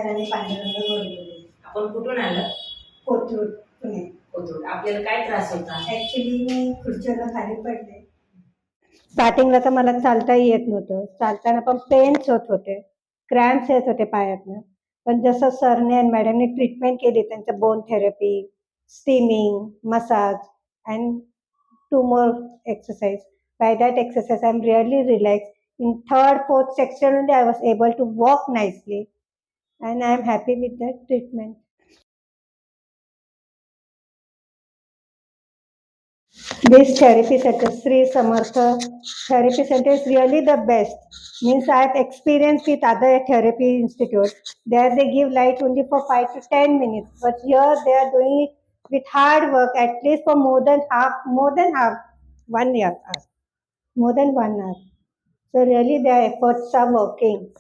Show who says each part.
Speaker 1: आणि पांडुरंग गोडबोले.
Speaker 2: आपण कुठून आलं?
Speaker 1: कोथरूड, पुणे.
Speaker 2: कोथरूड. आपल्याला काय त्रास होता?
Speaker 1: ऍक्च्युली मी खुर्चीवरून खाली पडले. स्टार्टिंगला तर मला चालताही येत नव्हतं. चालताना पण पेन्स होत होते, क्रॅम्प्स येत होते पायातनं. पण जसं सरने आणि मॅडमने ट्रीटमेंट केली, त्यांचं bone therapy, steaming, massage and 2 more exercise. By that exercise, I'm really relaxed. In third, fourth section only, I was able to walk nicely, and I am happy with that treatment. This therapy center, Sri Samartha Therapy Center, is really the best. Means I have experience with other therapy institutes. There they give light only for 5 to 10 minutes, but here they are doing it with hard work, at least for more than half, 1 year, more than 1 hour. So really their efforts are working.